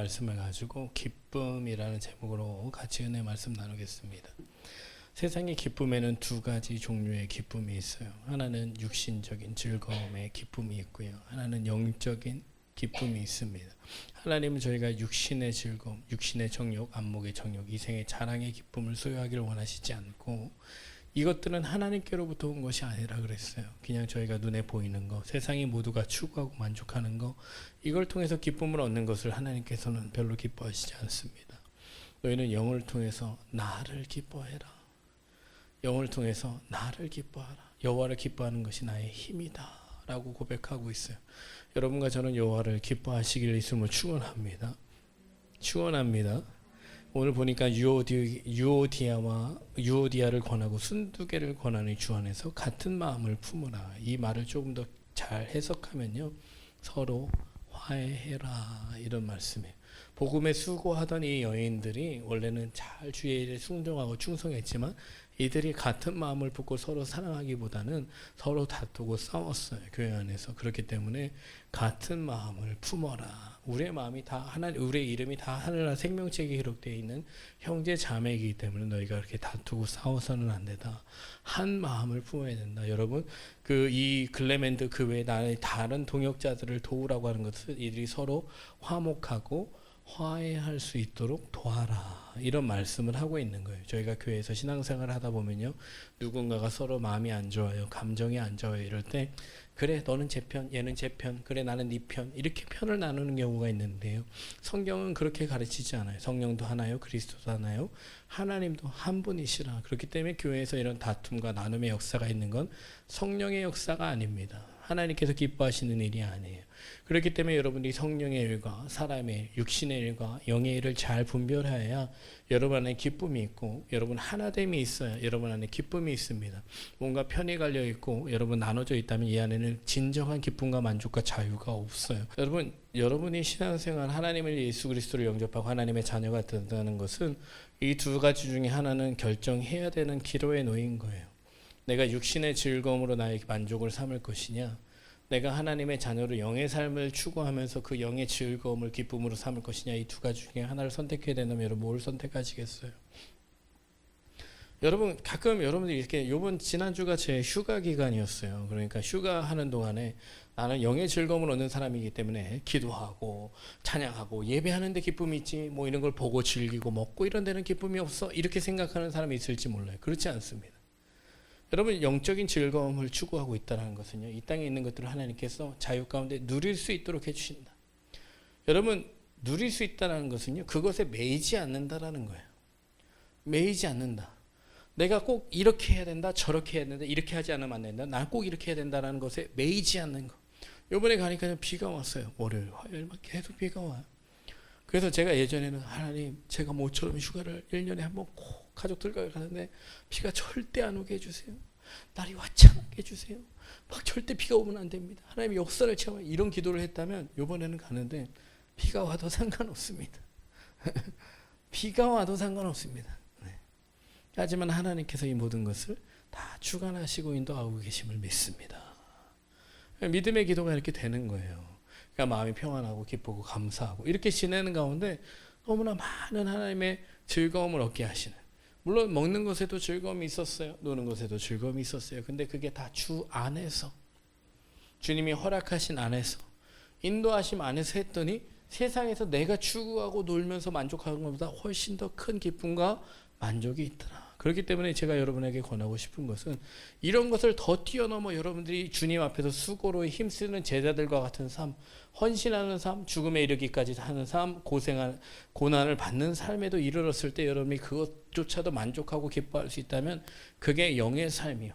말씀을 가지고 기쁨이라는 제목으로 같이 은혜 말씀 나누겠습니다. 세상의 기쁨에는 두 가지 종류의 기쁨이 있어요. 하나는 육신적인 즐거움의 기쁨이 있고요. 하나는 영적인 기쁨이 있습니다. 하나님은 저희가 육신의 즐거움, 육신의 정욕, 안목의 정욕, 이생의 자랑의 기쁨을 소유하기를 원하시지 않고 이것들은 하나님께로부터 온 것이 아니라 그랬어요. 그냥 저희가 눈에 보이는 거, 세상이 모두가 추구하고 만족하는 거, 이걸 통해서 기쁨을 얻는 것을 하나님께서는 별로 기뻐하시지 않습니다. 너희는 영을 통해서 나를 기뻐해라. 영을 통해서 나를 기뻐하라. 여호와를 기뻐하는 것이 나의 힘이다 라고 고백하고 있어요. 여러분과 저는 여호와를 기뻐하시길 있음을 축원합니다. 오늘 보니까 유오디아를 권하고 순두개를 권하는 주 안에서 같은 마음을 품으라. 이 말을 조금 더 잘 해석하면요, 서로 화해해라 이런 말씀이에요. 복음에 수고하던 이 여인들이 원래는 잘 주의 일에 순종하고 충성했지만 이들이 같은 마음을 품고 서로 사랑하기보다는 서로 다투고 싸웠어요, 교회 안에서. 그렇기 때문에 같은 마음을 품어라. 우리의 마음이 다 하나, 우리의 이름이 다 하늘나라 생명책에 기록되어 있는 형제 자매이기 때문에 너희가 그렇게 다투고 싸워서는 안 된다. 한 마음을 품어야 된다. 여러분, 이 글레멘드 그 외에 다른 동역자들을 도우라고 하는 것은 이들이 서로 화목하고 화해할 수 있도록 도와라, 이런 말씀을 하고 있는 거예요. 저희가 교회에서 신앙생활을 하다 보면요, 누군가가 서로 마음이 안 좋아요, 감정이 안 좋아요, 이럴 때 그래 너는 제 편, 얘는 제 편, 그래 나는 네 편, 이렇게 편을 나누는 경우가 있는데요, 성경은 그렇게 가르치지 않아요. 성령도 하나요, 그리스도도 하나요, 하나님도 한 분이시라. 그렇기 때문에 교회에서 이런 다툼과 나눔의 역사가 있는 건 성령의 역사가 아닙니다. 하나님께서 기뻐하시는 일이 아니에요. 그렇기 때문에 여러분들이 성령의 일과 사람의 일, 육신의 일과 영의 일을 잘 분별해야 여러분 안에 기쁨이 있고, 여러분 하나됨이 있어야 여러분 안에 기쁨이 있습니다. 뭔가 편이 갈려 있고 여러분 나눠져 있다면 이 안에는 진정한 기쁨과 만족과 자유가 없어요. 여러분이 신앙생활, 하나님을, 예수 그리스도를 영접하고 하나님의 자녀가 된다는 것은 이 두 가지 중에 하나는 결정해야 되는 기로에 놓인 거예요. 내가 육신의 즐거움으로 나의 만족을 삼을 것이냐, 내가 하나님의 자녀로 영의 삶을 추구하면서 그 영의 즐거움을 기쁨으로 삼을 것이냐, 이 두 가지 중에 하나를 선택해야 된다면 여러분 뭘 선택하시겠어요? 여러분, 가끔 여러분들이 이렇게, 지난주가 제 휴가 기간이었어요. 그러니까 휴가하는 동안에 나는 영의 즐거움을 얻는 사람이기 때문에 기도하고 찬양하고 예배하는데 기쁨이 있지, 뭐 이런 걸 보고 즐기고 먹고 이런 데는 기쁨이 없어, 이렇게 생각하는 사람이 있을지 몰라요. 그렇지 않습니다. 여러분, 영적인 즐거움을 추구하고 있다는 것은요, 이 땅에 있는 것들을 하나님께서 자유 가운데 누릴 수 있도록 해주신다. 여러분, 누릴 수 있다는 것은요, 그것에 매이지 않는다라는 거예요. 매이지 않는다. 내가 꼭 이렇게 해야 된다, 저렇게 해야 된다, 이렇게 하지 않으면 안 된다, 난 꼭 이렇게 해야 된다라는 것에 매이지 않는 것. 이번에 가니까 비가 왔어요. 월요일, 화요일만 계속 비가 와요. 그래서 제가 예전에는, 하나님, 제가 모처럼 휴가를 1년에 한 번 꼭 가족들과 가는데 비가 절대 안 오게 해주세요. 날이 화창하게 해주세요. 막 절대 비가 오면 안 됩니다. 하나님 역사를 체험해, 이런 기도를 했다면 이번에는 가는데 비가 와도 상관없습니다. 비가 와도 상관없습니다. 네. 하지만 하나님께서 이 모든 것을 다 주관하시고 인도하고 계심을 믿습니다. 믿음의 기도가 이렇게 되는 거예요. 그러니까 마음이 평안하고 기쁘고 감사하고 이렇게 지내는 가운데 너무나 많은 하나님의 즐거움을 얻게 하시는, 물론 먹는 것에도 즐거움이 있었어요. 노는 것에도 즐거움이 있었어요. 근데 그게 다 주 안에서, 주님이 허락하신 안에서, 인도하심 안에서 했더니 세상에서 내가 추구하고 놀면서 만족하는 것보다 훨씬 더 큰 기쁨과 만족이 있더라. 그렇기 때문에 제가 여러분에게 권하고 싶은 것은, 이런 것을 더 뛰어넘어 여러분들이 주님 앞에서 수고로 힘쓰는 제자들과 같은 삶, 헌신하는 삶, 죽음에 이르기까지 하는 삶, 고난을 받는 삶에도 이르렀을 때 여러분이 그것조차도 만족하고 기뻐할 수 있다면 그게 영의 삶이요.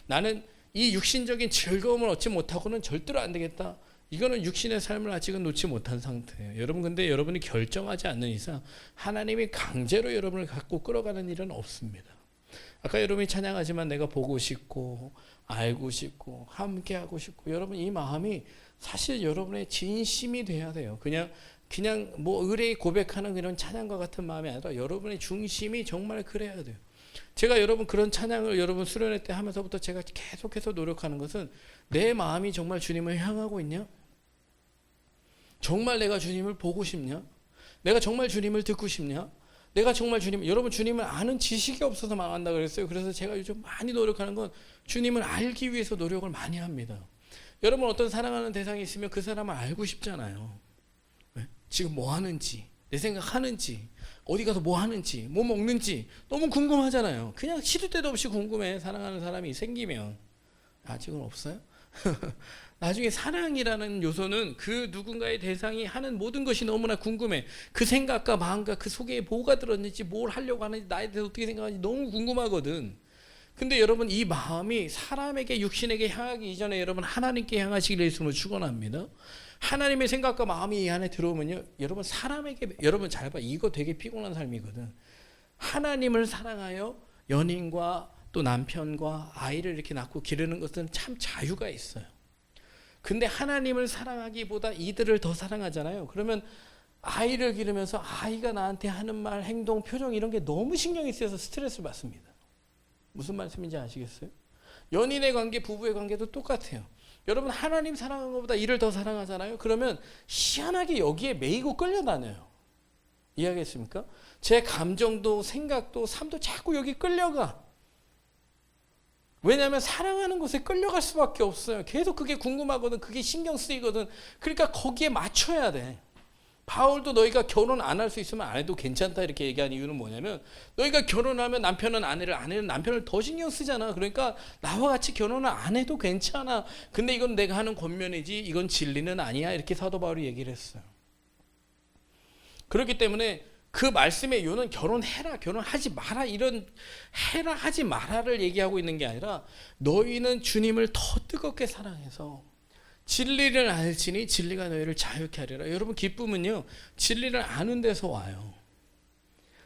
나는 이 육신적인 즐거움을 얻지 못하고는 절대로 안 되겠다. 이거는 육신의 삶을 아직은 놓지 못한 상태예요. 여러분, 근데 여러분이 결정하지 않는 이상 하나님이 강제로 여러분을 갖고 끌어가는 일은 없습니다. 아까 여러분이 찬양하지만 내가 보고 싶고 알고 싶고 함께하고 싶고, 여러분 이 마음이 사실 여러분의 진심이 돼야 돼요. 그냥 뭐 의뢰의 고백하는 그런 찬양과 같은 마음이 아니라 여러분의 중심이 정말 그래야 돼요. 제가 여러분 그런 찬양을 여러분 수련회 때 하면서부터 제가 계속해서 노력하는 것은, 내 마음이 정말 주님을 향하고 있냐? 정말 내가 주님을 보고 싶냐? 내가 정말 주님을 듣고 싶냐? 내가 정말 여러분 주님을 아는 지식이 없어서 망한다 그랬어요. 그래서 제가 요즘 많이 노력하는 건 주님을 알기 위해서 노력을 많이 합니다. 여러분 어떤 사랑하는 대상이 있으면 그 사람을 알고 싶잖아요. 왜? 지금 뭐 하는지, 내 생각하는지, 어디 가서 뭐 하는지, 뭐 먹는지 너무 궁금하잖아요. 그냥 시도 때도 없이 궁금해. 사랑하는 사람이 생기면. 아직은 없어요? 나중에 사랑이라는 요소는 그 누군가의 대상이 하는 모든 것이 너무나 궁금해. 그 생각과 마음과 그 속에 뭐가 들었는지, 뭘 하려고 하는지, 나에 대해서 어떻게 생각하는지 너무 궁금하거든. 근데 여러분 이 마음이 사람에게, 육신에게 향하기 이전에 여러분 하나님께 향하시기를 예수님으로 축원합니다. 하나님의 생각과 마음이 이 안에 들어오면요, 여러분 사람에게, 여러분 잘 봐, 이거 되게 피곤한 삶이거든. 하나님을 사랑하여 연인과 또 남편과 아이를 이렇게 낳고 기르는 것은 참 자유가 있어요. 근데 하나님을 사랑하기보다 이들을 더 사랑하잖아요. 그러면 아이를 기르면서 아이가 나한테 하는 말, 행동, 표정 이런 게 너무 신경이 쓰여서 스트레스를 받습니다. 무슨 말씀인지 아시겠어요? 연인의 관계, 부부의 관계도 똑같아요. 여러분 하나님 사랑하는 것보다 이를 더 사랑하잖아요. 그러면 희한하게 여기에 매이고 끌려다녀요. 이해하겠습니까? 제 감정도 생각도 삶도 자꾸 여기 끌려가. 왜냐하면 사랑하는 곳에 끌려갈 수밖에 없어요. 계속 그게 궁금하거든. 그게 신경 쓰이거든. 그러니까 거기에 맞춰야 돼. 바울도 너희가 결혼 안 할 수 있으면 안 해도 괜찮다 이렇게 얘기한 이유는 뭐냐면, 너희가 결혼하면 남편은 아내를, 아내는 남편을 더 신경 쓰잖아. 그러니까 나와 같이 결혼을 안 해도 괜찮아. 근데 이건 내가 하는 권면이지 이건 진리는 아니야. 이렇게 사도 바울이 얘기를 했어요. 그렇기 때문에 그 말씀의 이유는 결혼해라, 결혼하지 마라, 이런 해라 하지 마라를 얘기하고 있는 게 아니라, 너희는 주님을 더 뜨겁게 사랑해서 진리를 알지니 진리가 너희를 자유케 하리라. 여러분 기쁨은요, 진리를 아는 데서 와요.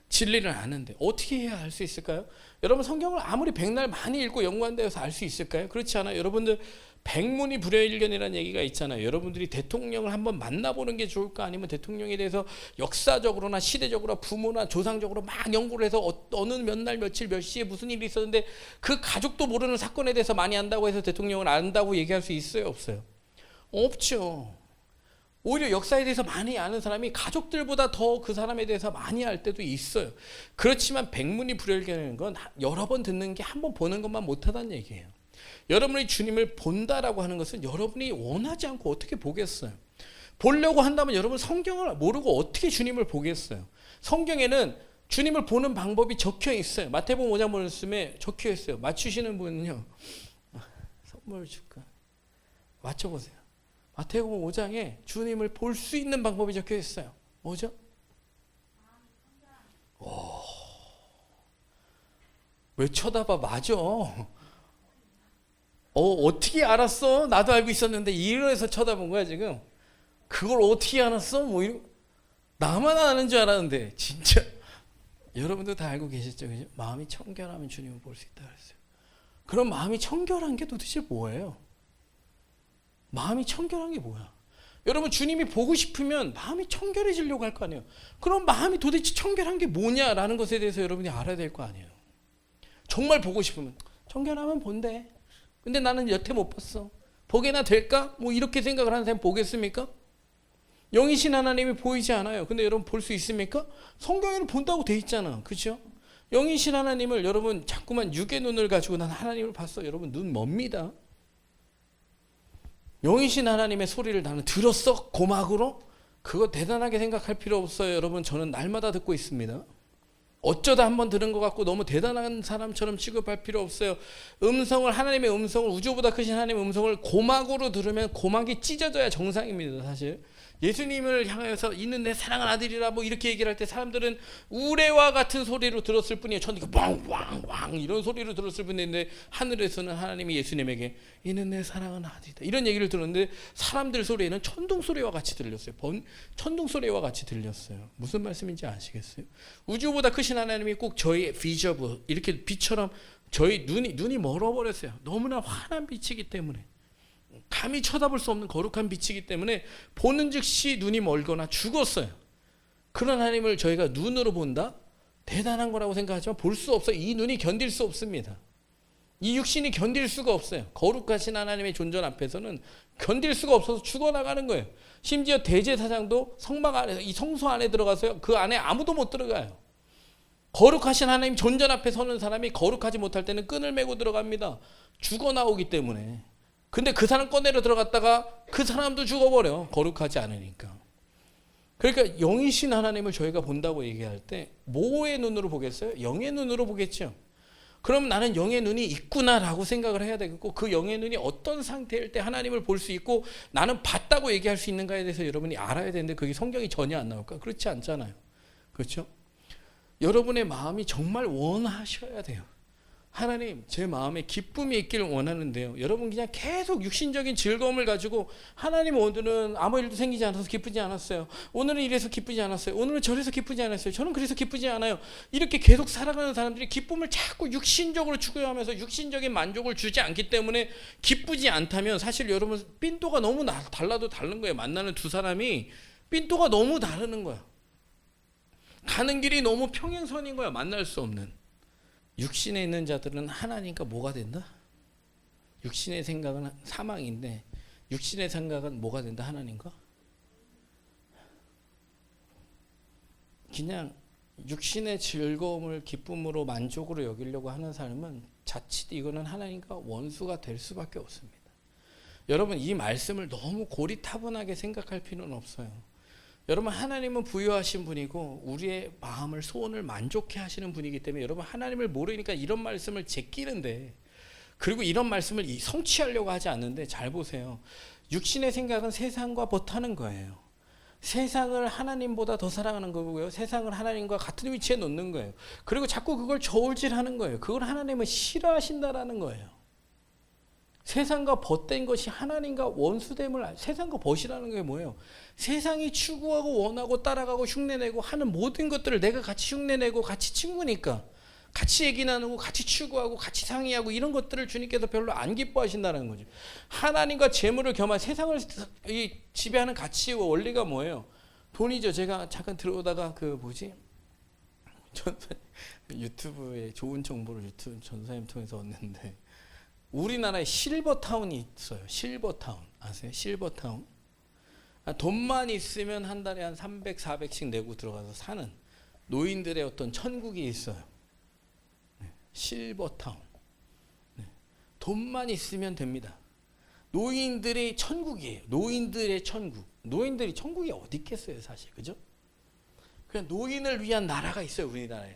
진리를 아는데 어떻게 해야 알 수 있을까요? 여러분 성경을 아무리 백날 많이 읽고 연구한다고 알 수 있을까요? 그렇지 않아요. 여러분들 백문이 불여일견이라는 얘기가 있잖아요. 여러분들이 대통령을 한번 만나보는 게 좋을까, 아니면 대통령에 대해서 역사적으로나 시대적으로 부모나 조상적으로 막 연구를 해서 어느 몇 날 며칠 몇 시에 무슨 일이 있었는데 그 가족도 모르는 사건에 대해서 많이 안다고 해서 대통령을 안다고 얘기할 수 있어요, 없어요? 없죠. 오히려 역사에 대해서 많이 아는 사람이 가족들보다 더 그 사람에 대해서 많이 알 때도 있어요. 그렇지만 백문이 불여일견이라는 건 여러 번 듣는 게 한 번 보는 것만 못하다는 얘기예요. 여러분이 주님을 본다라고 하는 것은 여러분이 원하지 않고 어떻게 보겠어요? 보려고 한다면 여러분 성경을 모르고 어떻게 주님을 보겠어요? 성경에는 주님을 보는 방법이 적혀 있어요. 마태복음 5장 말씀에 적혀 있어요. 맞추시는 분은요, 선물 줄까? 맞춰보세요. 마태복음 5장에 주님을 볼 수 있는 방법이 적혀 있어요. 뭐죠? 왜 쳐다봐? 맞아. 어떻게 알았어? 나도 알고 있었는데 이래서 쳐다본 거야 지금. 그걸 어떻게 알았어? 뭐 나만 아는 줄 알았는데 진짜 여러분도 다 알고 계시죠? 그죠? 마음이 청결하면 주님을 볼 수 있다 그랬어요. 그럼 마음이 청결한 게 도대체 뭐예요? 마음이 청결한 게 뭐야? 여러분 주님이 보고 싶으면 마음이 청결해지려고 할 거 아니에요. 그럼 마음이 도대체 청결한 게 뭐냐라는 것에 대해서 여러분이 알아야 될 거 아니에요. 정말 보고 싶으면 청결하면 본대. 근데 나는 여태 못 봤어. 보게나 될까? 뭐 이렇게 생각을 하는 사람 보겠습니까? 영이신 하나님이 보이지 않아요. 근데 여러분 볼 수 있습니까? 성경에는 본다고 돼 있잖아. 그렇죠? 영이신 하나님을 여러분 자꾸만 육의 눈을 가지고 난 하나님을 봤어. 여러분 눈 멉니다. 영이신 하나님의 소리를 나는 들었어? 고막으로? 그거 대단하게 생각할 필요 없어요. 여러분 저는 날마다 듣고 있습니다. 어쩌다 한번 들은 것 같고 너무 대단한 사람처럼 취급할 필요 없어요. 음성을, 하나님의 음성을, 우주보다 크신 하나님의 음성을 고막으로 들으면 고막이 찢어져야 정상입니다. 사실 예수님을 향하여서 이는 내 사랑하는 아들이라 뭐 이렇게 얘기를 할 때 사람들은 우레와 같은 소리로 들었을 뿐이에요. 천디가 왕왕왕 이런 소리로 들었을 뿐인데, 하늘에서는 하나님이 예수님에게 이는 내 사랑하는 아들이다 이런 얘기를 들었는데, 사람들 소리에는 천둥 소리와 같이 들렸어요. 천둥 소리와 같이 들렸어요. 무슨 말씀인지 아시겠어요? 우주보다 크신 하나님이 꼭 저희 비저브 이렇게 빛처럼 저희 눈이 멀어버렸어요. 너무나 환한 빛이기 때문에, 감히 쳐다볼 수 없는 거룩한 빛이기 때문에 보는 즉시 눈이 멀거나 죽었어요. 그런 하나님을 저희가 눈으로 본다? 대단한 거라고 생각하지만 볼 수 없어요. 이 눈이 견딜 수 없습니다. 이 육신이 견딜 수가 없어요. 거룩하신 하나님의 존재 앞에서는 견딜 수가 없어서 죽어나가는 거예요. 심지어 대제사장도 성막 안에, 이 성소 안에 들어가서요, 그 안에 아무도 못 들어가요. 거룩하신 하나님 존전 앞에 서는 사람이 거룩하지 못할 때는 끈을 메고 들어갑니다. 죽어 나오기 때문에. 근데 그 사람 꺼내려 들어갔다가 그 사람도 죽어버려. 거룩하지 않으니까. 그러니까 영이신 하나님을 저희가 본다고 얘기할 때 뭐의 눈으로 보겠어요? 영의 눈으로 보겠죠. 그럼 나는 영의 눈이 있구나라고 생각을 해야 되겠고, 그 영의 눈이 어떤 상태일 때 하나님을 볼 수 있고 나는 봤다고 얘기할 수 있는가에 대해서 여러분이 알아야 되는데, 그게 성경이 전혀 안 나올까? 그렇지 않잖아요. 그렇죠? 여러분의 마음이 정말 원하셔야 돼요. 하나님, 제 마음에 기쁨이 있기를 원하는데요. 여러분 그냥 계속 육신적인 즐거움을 가지고, 하나님 오늘은 아무 일도 생기지 않아서 기쁘지 않았어요. 오늘은 이래서 기쁘지 않았어요. 오늘은 저래서 기쁘지 않았어요. 저는 그래서 기쁘지 않아요. 이렇게 계속 살아가는 사람들이 기쁨을 자꾸 육신적으로 추구하면서 육신적인 만족을 주지 않기 때문에 기쁘지 않다면, 사실 여러분 삔또가 너무 달라도 다른 거예요. 만나는 두 사람이 삔또가 너무 다르는 거야. 가는 길이 너무 평행선인 거야. 만날 수 없는. 육신에 있는 자들은 하나님과 뭐가 된다? 육신의 생각은 사망인데 육신의 생각은 뭐가 된다? 하나님과? 그냥 육신의 즐거움을 기쁨으로 만족으로 여기려고 하는 사람은 자칫 이거는 하나님과 원수가 될 수밖에 없습니다. 여러분 이 말씀을 너무 고리타분하게 생각할 필요는 없어요. 여러분 하나님은 부유하신 분이고 우리의 마음을, 소원을 만족해 하시는 분이기 때문에, 여러분 하나님을 모르니까 이런 말씀을 제끼는데, 그리고 이런 말씀을 성취하려고 하지 않는데, 잘 보세요. 육신의 생각은 세상과 버타는 거예요. 세상을 하나님보다 더 사랑하는 거고요, 세상을 하나님과 같은 위치에 놓는 거예요. 그리고 자꾸 그걸 저울질하는 거예요. 그걸 하나님은 싫어하신다라는 거예요. 세상과 벗된 것이 하나님과 원수됨을, 세상과 벗이라는 게 뭐예요? 세상이 추구하고 원하고 따라가고 흉내내고 하는 모든 것들을 내가 같이 흉내내고 같이 친구니까 같이 얘기 나누고 같이 추구하고 같이 상의하고, 이런 것들을 주님께서 별로 안 기뻐하신다는 거죠. 하나님과 재물을 겸한 세상을 지배하는 가치와 원리가 뭐예요? 돈이죠. 제가 잠깐 들어오다가 유튜브에 좋은 정보를 유튜브 전사님 통해서 얻는데, 우리나라에 실버타운이 있어요. 실버타운 아세요? 실버타운. 돈만 있으면 한 달에 한 300, 400씩 내고 들어가서 사는 노인들의 어떤 천국이 있어요. 실버타운. 돈만 있으면 됩니다. 노인들의 천국이에요. 노인들의 천국. 노인들이 천국이 어디 있겠어요, 사실. 그죠? 그냥 노인을 위한 나라가 있어요, 우리나라에.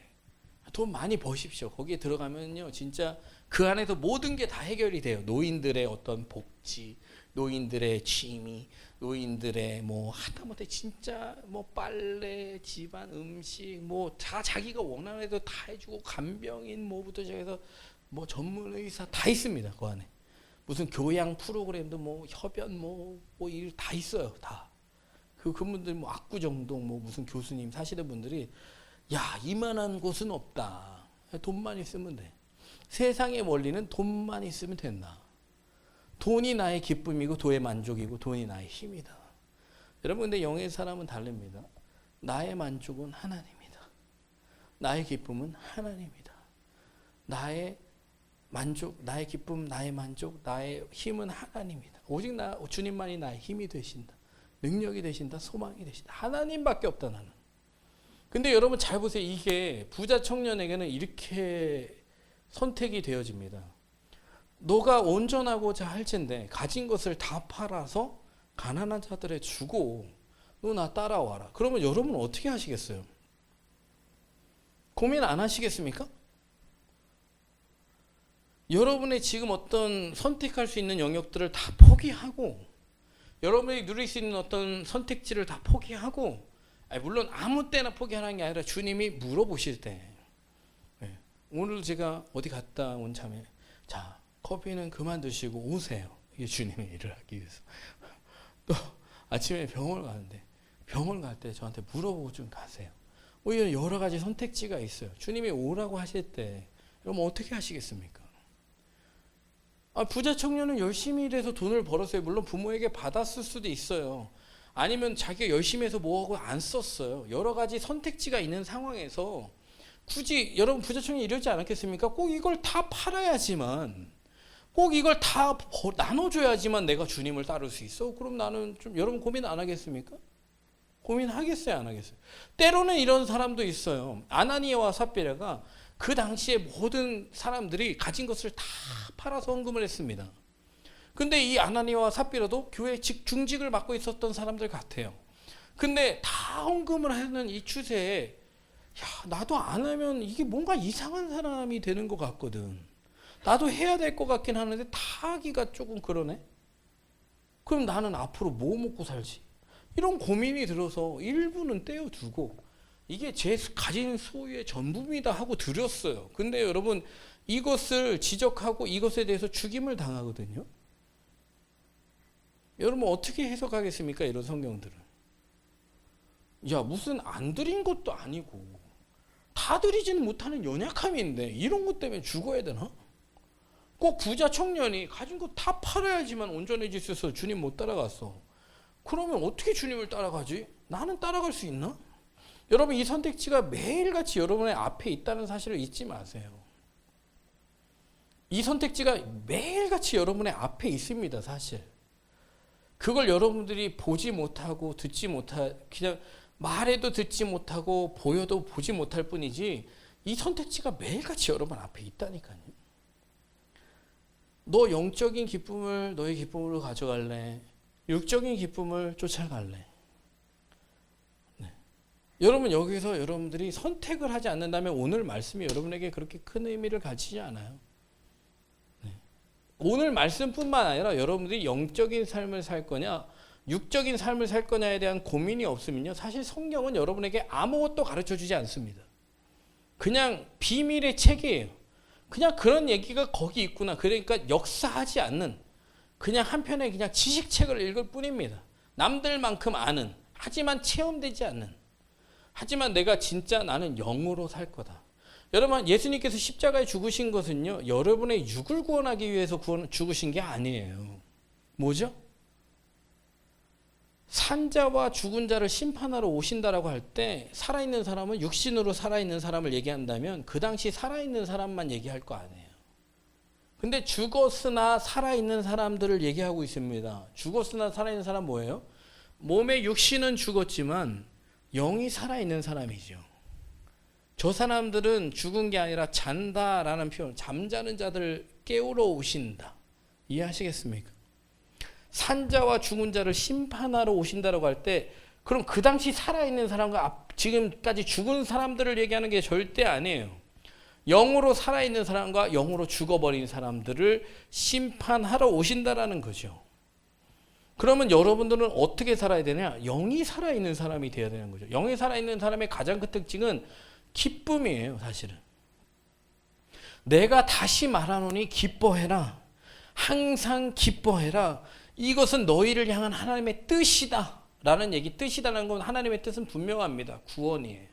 돈 많이 버십시오. 거기에 들어가면요, 진짜 그 안에서 모든 게 다 해결이 돼요. 노인들의 어떤 복지, 노인들의 취미, 노인들의 뭐 하다못해 진짜 뭐 빨래, 집안, 음식, 뭐 다 자기가 원하는 애도 다 해주고, 간병인 뭐부터 시작해서 뭐 전문 의사 다 있습니다. 그 안에 무슨 교양 프로그램도 뭐 협연 뭐 일 다 있어요. 다. 그분들 뭐 압구정동 뭐 무슨 교수님 사시는 분들이, 야 이만한 곳은 없다. 돈만 있으면 돼. 세상의 원리는 돈만 있으면 된다. 돈이 나의 기쁨이고 돈의 만족이고 돈이 나의 힘이다. 여러분 근데 영의 사람은 다릅니다. 나의 만족은 하나님이다. 나의 기쁨은 하나님이다. 나의 만족, 나의 기쁨, 나의 만족, 나의 힘은 하나님이다. 오직 주님만이 나의 힘이 되신다. 능력이 되신다. 소망이 되신다. 하나님밖에 없다 나는. 근데 여러분 잘 보세요. 이게 부자 청년에게는 이렇게 선택이 되어집니다. 너가 온전하고자 할진데 가진 것을 다 팔아서 가난한 자들에 주고 너 나 따라와라. 그러면 여러분 어떻게 하시겠어요? 고민 안 하시겠습니까? 여러분의 지금 어떤 선택할 수 있는 영역들을 다 포기하고, 여러분이 누릴 수 있는 어떤 선택지를 다 포기하고, 물론 아무 때나 포기하는 게 아니라 주님이 물어보실 때, 오늘 제가 어디 갔다 온 참에, 자 커피는 그만 드시고 오세요. 이게 주님의 일을 하기 위해서. 또 아침에 병원 가는데, 병원 갈 때 저한테 물어보고 좀 가세요. 이런 여러 가지 선택지가 있어요. 주님이 오라고 하실 때 여러분 어떻게 하시겠습니까? 부자 청년은 열심히 일해서 돈을 벌었어요. 물론 부모에게 받았을 수도 있어요. 아니면 자기가 열심히 해서 뭐하고 안 썼어요. 여러 가지 선택지가 있는 상황에서 굳이 여러분 부자 청년이 이러지 않았겠습니까? 꼭 이걸 다 팔아야지만 꼭 이걸 다 나눠줘야지만 내가 주님을 따를 수 있어? 그럼 나는 좀 여러분 고민 안 하겠습니까? 고민하겠어요, 안 하겠어요? 때로는 이런 사람도 있어요. 아나니아와 삽비라가 그 당시에 모든 사람들이 가진 것을 다 팔아서 헌금을 했습니다. 근데 이 아나니아와 삽비라도 교회 중직을 맡고 있었던 사람들 같아요. 근데 다 헌금을 하는 이 추세에 나도 안 하면 이게 뭔가 이상한 사람이 되는 것 같거든. 나도 해야 될 것 같긴 하는데 다 하기가 조금 그러네. 그럼 나는 앞으로 뭐 먹고 살지? 이런 고민이 들어서 일부는 떼어두고 이게 제 가진 소유의 전부입니다 하고 드렸어요. 근데 여러분 이것을 지적하고 이것에 대해서 죽임을 당하거든요. 여러분 어떻게 해석하겠습니까? 이런 성경들을. 무슨 안 드린 것도 아니고 다 드리지는 못하는 연약함인데 이런 것 때문에 죽어야 되나? 꼭 부자 청년이 가진 거 다 팔아야지만 온전해질 수 있어서 주님 못 따라갔어. 그러면 어떻게 주님을 따라가지? 나는 따라갈 수 있나? 여러분 이 선택지가 매일같이 여러분의 앞에 있다는 사실을 잊지 마세요. 이 선택지가 매일같이 여러분의 앞에 있습니다. 사실. 그걸 여러분들이 보지 못하고 듣지 못하 그냥 말해도 듣지 못하고 보여도 보지 못할 뿐이지 이 선택지가 매일같이 여러분 앞에 있다니까요. 너 영적인 기쁨을 너의 기쁨으로 가져갈래? 육적인 기쁨을 쫓아갈래? 네. 여러분 여기서 여러분들이 선택을 하지 않는다면 오늘 말씀이 여러분에게 그렇게 큰 의미를 가지지 않아요. 네. 오늘 말씀뿐만 아니라 여러분들이 영적인 삶을 살 거냐 육적인 삶을 살 거냐에 대한 고민이 없으면요 사실 성경은 여러분에게 아무것도 가르쳐주지 않습니다. 그냥 비밀의 책이에요. 그냥 그런 얘기가 거기 있구나. 그러니까 역사하지 않는 그냥 한편의 그냥 지식책을 읽을 뿐입니다. 남들만큼 아는 하지만 체험되지 않는 하지만 내가 진짜 나는 영으로 살 거다. 여러분 예수님께서 십자가에 죽으신 것은요 여러분의 육을 구원하기 위해서 죽으신 게 아니에요. 뭐죠? 산자와 죽은 자를 심판하러 오신다라고 할 때 살아있는 사람은 육신으로 살아있는 사람을 얘기한다면 그 당시 살아있는 사람만 얘기할 거 아니에요. 근데 죽었으나 살아있는 사람들을 얘기하고 있습니다. 죽었으나 살아있는 사람 뭐예요? 몸의 육신은 죽었지만 영이 살아있는 사람이죠. 저 사람들은 죽은 게 아니라 잔다라는 표현, 잠자는 자들을 깨우러 오신다. 이해하시겠습니까? 산자와 죽은 자를 심판하러 오신다라고 할 때 그럼 그 당시 살아있는 사람과 지금까지 죽은 사람들을 얘기하는 게 절대 아니에요. 영으로 살아있는 사람과 영으로 죽어버린 사람들을 심판하러 오신다라는 거죠. 그러면 여러분들은 어떻게 살아야 되냐? 영이 살아있는 사람이 되어야 되는 거죠. 영이 살아있는 사람의 가장 큰 특징은 기쁨이에요. 사실은. 내가 다시 말하노니 기뻐해라. 항상 기뻐해라. 이것은 너희를 향한 하나님의 뜻이다 라는 얘기. 뜻이다라는 건 하나님의 뜻은 분명합니다. 구원이에요.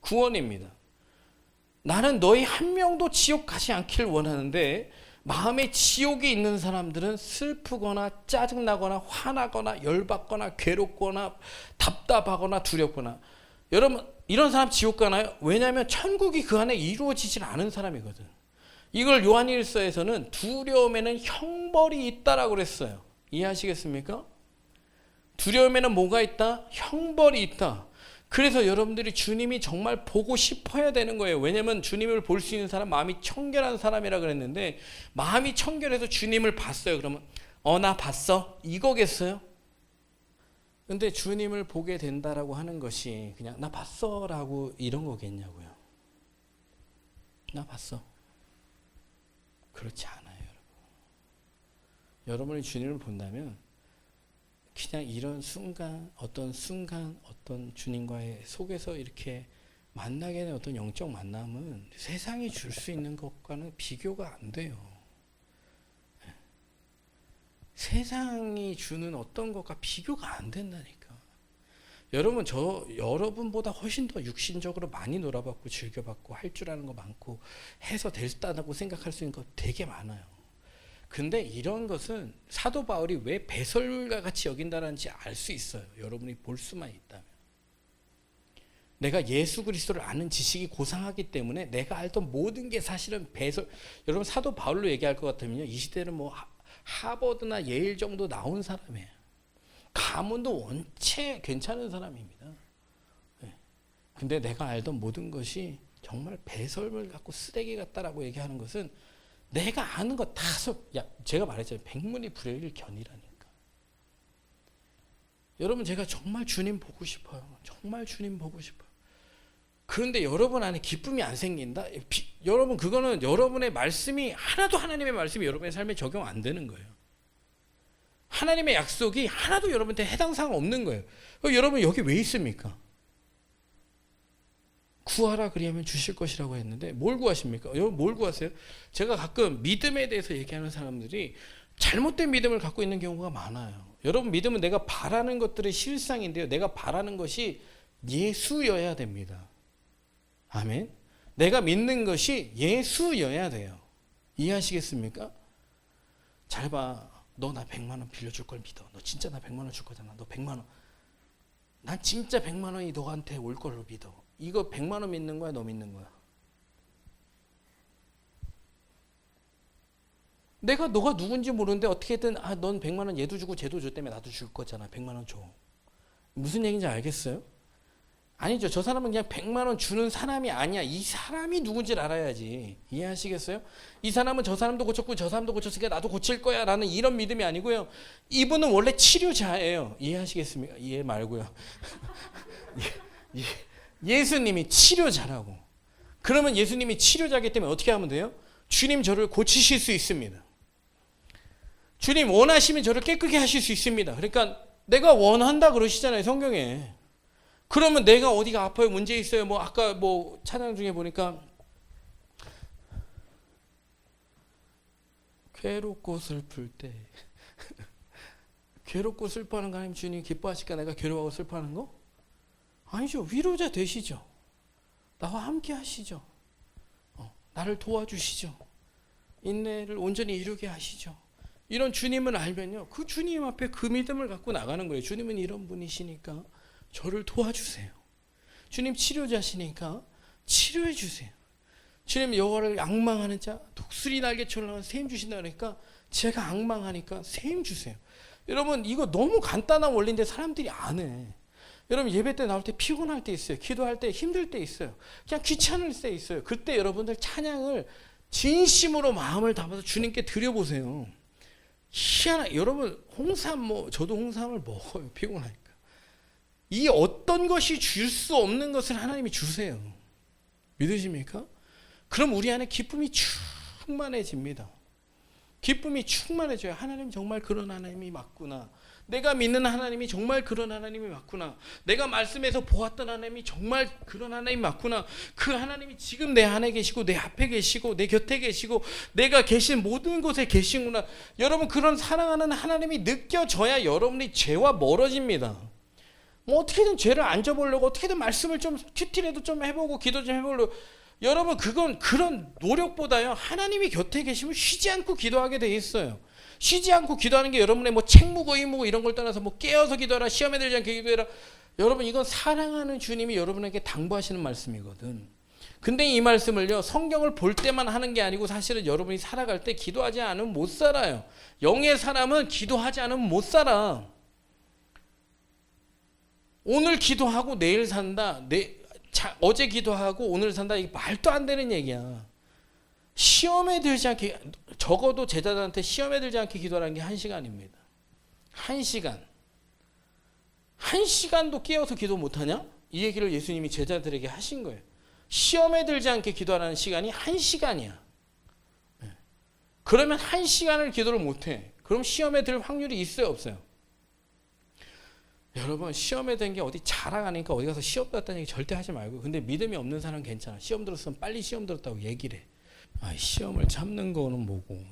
구원입니다. 나는 너희 한 명도 지옥 가지 않길 원하는데 마음에 지옥에 있는 사람들은 슬프거나 짜증나거나 화나거나 열받거나 괴롭거나 답답하거나 두렵거나. 여러분 이런 사람 지옥 가나요? 왜냐하면 천국이 그 안에 이루어지질 않은 사람이거든. 이걸 요한일서에서는 두려움에는 형벌이 있다라고 그랬어요. 이해하시겠습니까? 두려움에는 뭐가 있다? 형벌이 있다. 그래서 여러분들이 주님이 정말 보고 싶어야 되는 거예요. 왜냐하면 주님을 볼 수 있는 사람 마음이 청결한 사람이라 그랬는데 마음이 청결해서 주님을 봤어요. 그러면 나 봤어? 이거겠어요? 근데 주님을 보게 된다라고 하는 것이 그냥 나 봤어 라고 이런 거겠냐고요. 나 봤어. 그렇지 않아요, 여러분. 여러분이 주님을 본다면 그냥 이런 순간, 어떤 주님과의 속에서 이렇게 만나게 된 어떤 영적 만남은 세상이 줄 수 있는 것과는 비교가 안 돼요. 세상이 주는 어떤 것과 비교가 안 된다니까. 여러분 여러분보다 훨씬 더 육신적으로 많이 놀아봤고 즐겨봤고 할 줄 아는 거 많고 해서 됐다고 생각할 수 있는 거 되게 많아요. 근데 이런 것은 사도 바울이 왜 배설과 같이 여긴다는지 알 수 있어요. 여러분이 볼 수만 있다면. 내가 예수 그리스도를 아는 지식이 고상하기 때문에 내가 알던 모든 게 사실은 배설. 여러분 사도 바울로 얘기할 것 같으면요, 이 시대는 뭐 하버드나 예일 정도 나온 사람이에요. 가문도 원체 괜찮은 사람입니다. 네. 근데 내가 알던 모든 것이 정말 배설물 같고 쓰레기 같다라고 얘기하는 것은 내가 아는 거 다 제가 말했잖아요. 백문이 불여일견이라니까. 여러분 제가 정말 주님 보고 싶어요. 정말 주님 보고 싶어요. 그런데 여러분 안에 기쁨이 안 생긴다? 여러분 그거는 여러분의 말씀이 하나도 하나님의 말씀이 여러분의 삶에 적용 안 되는 거예요. 하나님의 약속이 하나도 여러분한테 해당 사항 없는 거예요. 여러분 여기 왜 있습니까? 구하라 그리하면 주실 것이라고 했는데 뭘 구하십니까? 여러분 뭘 구하세요? 제가 가끔 믿음에 대해서 얘기하는 사람들이 잘못된 믿음을 갖고 있는 경우가 많아요. 여러분 믿음은 내가 바라는 것들의 실상인데요. 내가 바라는 것이 예수여야 됩니다. 아멘. 내가 믿는 것이 예수여야 돼요. 이해하시겠습니까? 잘 봐. 너 나 100만 원 빌려줄 걸 믿어. 너 진짜 나 100만 원 줄 거잖아. 너 100만 원. 난 진짜 100만 원이 너한테 올 걸로 믿어. 이거 100만 원 믿는 거야? 너 믿는 거야? 내가 너가 누군지 모르는데 어떻게든 넌 100만 원 얘도 주고 쟤도 줬다며 나도 줄 거잖아. 100만 원 줘. 무슨 얘기인지 알겠어요? 아니죠. 저 사람은 그냥 100만 원 주는 사람이 아니야. 이 사람이 누군지를 알아야지. 이해하시겠어요? 이 사람은 저 사람도 고쳤고 저 사람도 고쳤으니까 나도 고칠 거야 라는 이런 믿음이 아니고요. 이분은 원래 치료자예요. 이해하시겠습니까? 이해 말고요. 예수님이 치료자라고. 그러면 예수님이 치료자이기 때문에 어떻게 하면 돼요? 주님 저를 고치실 수 있습니다. 주님 원하시면 저를 깨끗게 하실 수 있습니다. 그러니까 내가 원한다 그러시잖아요, 성경에. 그러면 내가 어디가 아파요? 문제 있어요? 뭐 아까 뭐 찬양 중에 보니까 괴롭고 슬플 때 괴롭고 슬퍼하는 거 아니면 주님 기뻐하실까? 내가 괴로워하고 슬퍼하는 거? 아니죠. 위로자 되시죠. 나와 함께 하시죠. 나를 도와주시죠. 인내를 온전히 이루게 하시죠. 이런 주님을 알면요, 그 주님 앞에 그 믿음을 갖고 나가는 거예요. 주님은 이런 분이시니까 저를 도와주세요. 주님 치료자시니까 치료해 주세요. 주님 여호와를 앙망하는 자 독수리 날개처럼 나온 샘 주신다 그러니까 제가 앙망하니까 샘 주세요. 여러분 이거 너무 간단한 원리인데 사람들이 안 해. 여러분 예배 때 나올 때 피곤할 때 있어요. 기도할 때 힘들 때 있어요. 그냥 귀찮을 때 있어요. 그때 여러분들 찬양을 진심으로 마음을 담아서 주님께 드려보세요. 희한하게 여러분 홍삼 저도 홍삼을 먹어요. 피곤하니까. 이 어떤 것이 줄 수 없는 것을 하나님이 주세요. 믿으십니까? 그럼 우리 안에 기쁨이 충만해집니다. 기쁨이 충만해져요. 하나님 정말 그런 하나님이 맞구나. 내가 믿는 하나님이 정말 그런 하나님이 맞구나. 내가 말씀에서 보았던 하나님이 정말 그런 하나님이 맞구나. 그 하나님이 지금 내 안에 계시고 내 앞에 계시고 내 곁에 계시고 내가 계신 모든 곳에 계시구나. 여러분 그런 사랑하는 하나님이 느껴져야 여러분이 죄와 멀어집니다. 뭐 어떻게든 죄를 안 져보려고 어떻게든 말씀을 좀 큐티라도 좀 해보고 기도 좀 해보려고. 여러분 그건 그런 노력보다요 하나님이 곁에 계시면 쉬지 않고 기도하게 돼 있어요. 쉬지 않고 기도하는 게 여러분의 뭐 책무고 의무고 이런 걸 떠나서 뭐 깨어서 기도하라 시험에 들지 않게 기도해라. 여러분 이건 사랑하는 주님이 여러분에게 당부하시는 말씀이거든. 근데 이 말씀을요 성경을 볼 때만 하는 게 아니고 사실은 여러분이 살아갈 때 기도하지 않으면 못 살아요. 영의 사람은 기도하지 않으면 못 살아. 오늘 기도하고 내일 산다. 어제 기도하고 오늘 산다. 이게 말도 안 되는 얘기야. 시험에 들지 않게 적어도 제자들한테 시험에 들지 않게 기도하는 게 1시간입니다. 1시간. 1시간도 깨어서 기도 못하냐? 이 얘기를 예수님이 제자들에게 하신 거예요. 시험에 들지 않게 기도하는 시간이 1시간이야. 그러면 1시간을 기도를 못해. 그럼 시험에 들 확률이 있어요 없어요? 여러분 시험에 든 게 어디 자랑하니까 어디 가서 시험 들었다는 얘기 절대 하지 말고. 근데 믿음이 없는 사람은 괜찮아. 시험 들었으면 빨리 시험 들었다고 얘기를 해. 시험을 참는 거는 뭐고